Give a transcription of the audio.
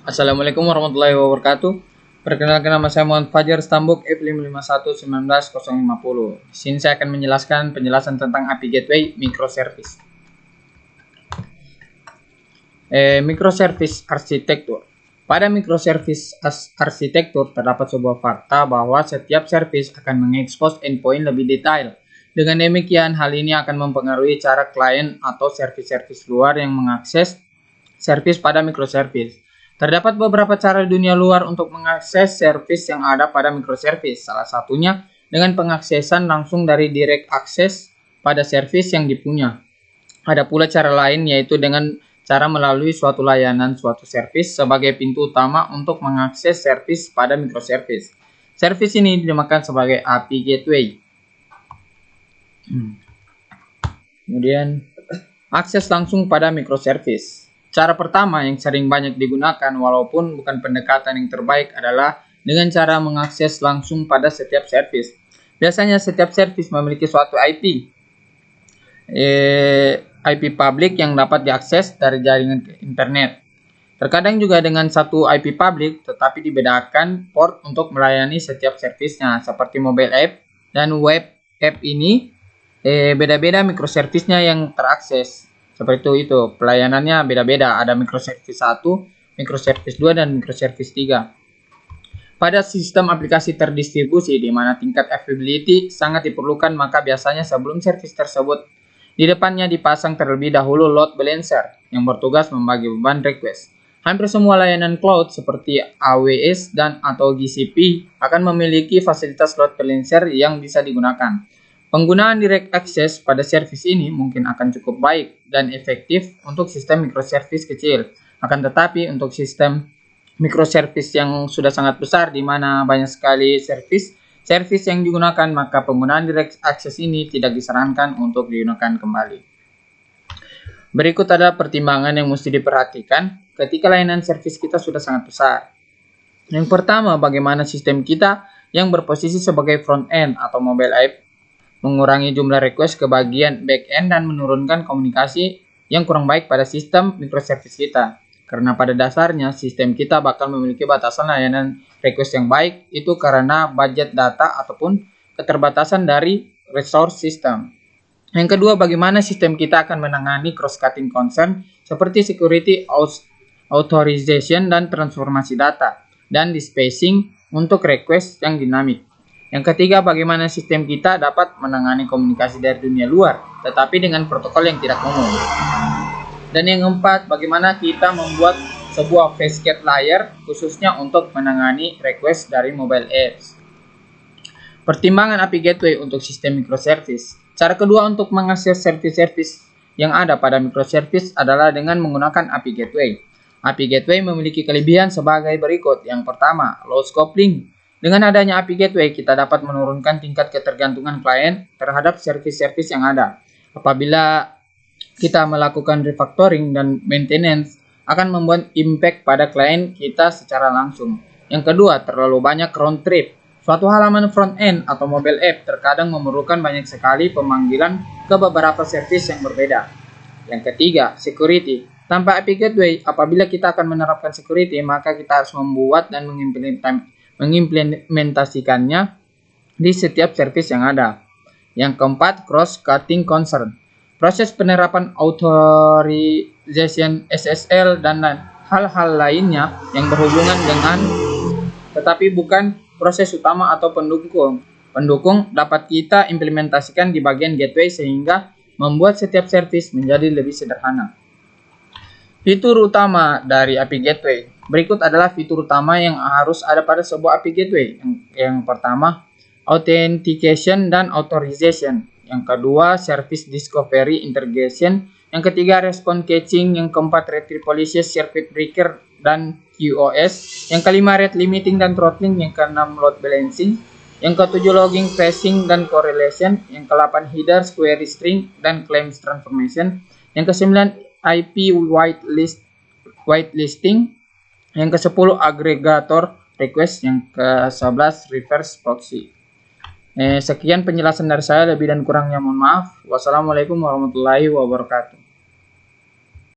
Assalamualaikum warahmatullahi wabarakatuh. Perkenalkan, nama saya Muhammad Fajar Stambuk F5511950. Di sini saya akan menjelaskan penjelasan tentang API Gateway Microservice. Microservice Architecture. Pada microservice architecture terdapat sebuah fakta bahwa setiap service akan mengekspos endpoint lebih detail. Dengan demikian, hal ini akan mempengaruhi cara klien atau service-service luar yang mengakses service pada microservice. Terdapat beberapa cara dunia luar untuk mengakses service yang ada pada microservice. Salah satunya dengan pengaksesan langsung dari direct access pada service yang dipunya. Ada pula cara lain, yaitu dengan cara melalui suatu layanan suatu service sebagai pintu utama untuk mengakses service pada microservice. Service ini dinamakan sebagai API Gateway. Kemudian akses langsung pada microservice. Cara pertama yang sering banyak digunakan walaupun bukan pendekatan yang terbaik adalah dengan cara mengakses langsung pada setiap service. Biasanya setiap service memiliki suatu IP public yang dapat diakses dari jaringan internet. Terkadang juga dengan satu IP public tetapi dibedakan port untuk melayani setiap servicenya, seperti mobile app dan web app ini beda-beda microservice-nya yang terakses. Seperti itu, pelayanannya beda-beda. Ada microservice 1, microservice 2, dan microservice 3. Pada sistem aplikasi terdistribusi di mana tingkat availability sangat diperlukan, maka biasanya sebelum service tersebut di depannya dipasang terlebih dahulu load balancer yang bertugas membagi beban request. Hampir semua layanan cloud seperti AWS dan atau GCP akan memiliki fasilitas load balancer yang bisa digunakan. Penggunaan direct access pada service ini mungkin akan cukup baik dan efektif untuk sistem microservice kecil. Akan tetapi untuk sistem microservice yang sudah sangat besar di mana banyak sekali service yang digunakan, maka penggunaan direct access ini tidak disarankan untuk digunakan kembali. Berikut adalah pertimbangan yang mesti diperhatikan ketika layanan service kita sudah sangat besar. Yang pertama, bagaimana sistem kita yang berposisi sebagai front end atau mobile app mengurangi jumlah request ke bagian back-end dan menurunkan komunikasi yang kurang baik pada sistem microservice kita. Karena pada dasarnya sistem kita bakal memiliki batasan layanan request yang baik, itu karena budget data ataupun keterbatasan dari resource system. Yang kedua, bagaimana sistem kita akan menangani cross-cutting concern seperti security, authorization, dan transformasi data, dan dispacing untuk request yang dinamik. Yang ketiga, bagaimana sistem kita dapat menangani komunikasi dari dunia luar, tetapi dengan protokol yang tidak umum. Dan yang keempat, bagaimana kita membuat sebuah Fastcat layer khususnya untuk menangani request dari mobile apps. Pertimbangan API Gateway untuk sistem microservice. Cara kedua untuk mengakses service-service yang ada pada microservice adalah dengan menggunakan API Gateway. API Gateway memiliki kelebihan sebagai berikut. Yang pertama, low scope link. Dengan adanya API Gateway, kita dapat menurunkan tingkat ketergantungan klien terhadap service-service yang ada. Apabila kita melakukan refactoring dan maintenance, akan membuat impact pada klien kita secara langsung. Yang kedua, terlalu banyak round trip. Suatu halaman front-end atau mobile app terkadang memerlukan banyak sekali pemanggilan ke beberapa service yang berbeda. Yang ketiga, security. Tanpa API Gateway, apabila kita akan menerapkan security, maka kita harus membuat dan mengimplementasikannya di setiap service yang ada. Yang keempat, cross-cutting concern. Proses penerapan authorization SSL dan hal-hal lainnya yang berhubungan dengan tetapi bukan proses utama atau pendukung dapat kita implementasikan di bagian gateway sehingga membuat setiap service menjadi lebih sederhana. Fitur utama dari API Gateway. Berikut adalah fitur utama yang harus ada pada sebuah API Gateway. Yang pertama, authentication dan authorization. Yang kedua, service discovery integration. Yang ketiga, response caching. Yang keempat, retrieval circuit breaker dan QoS. Yang kelima, rate limiting dan throttling. Yang keenam, load balancing. Yang ketujuh, logging, tracing, dan correlation. Yang ke-8, headers, query string, dan claims transformation. Yang ke-9, IP whitelisting. Yang ke-10, agregator request. Yang ke-11, reverse proxy. Sekian penjelasan dari saya, lebih dan kurangnya mohon maaf. Wassalamualaikum warahmatullahi wabarakatuh.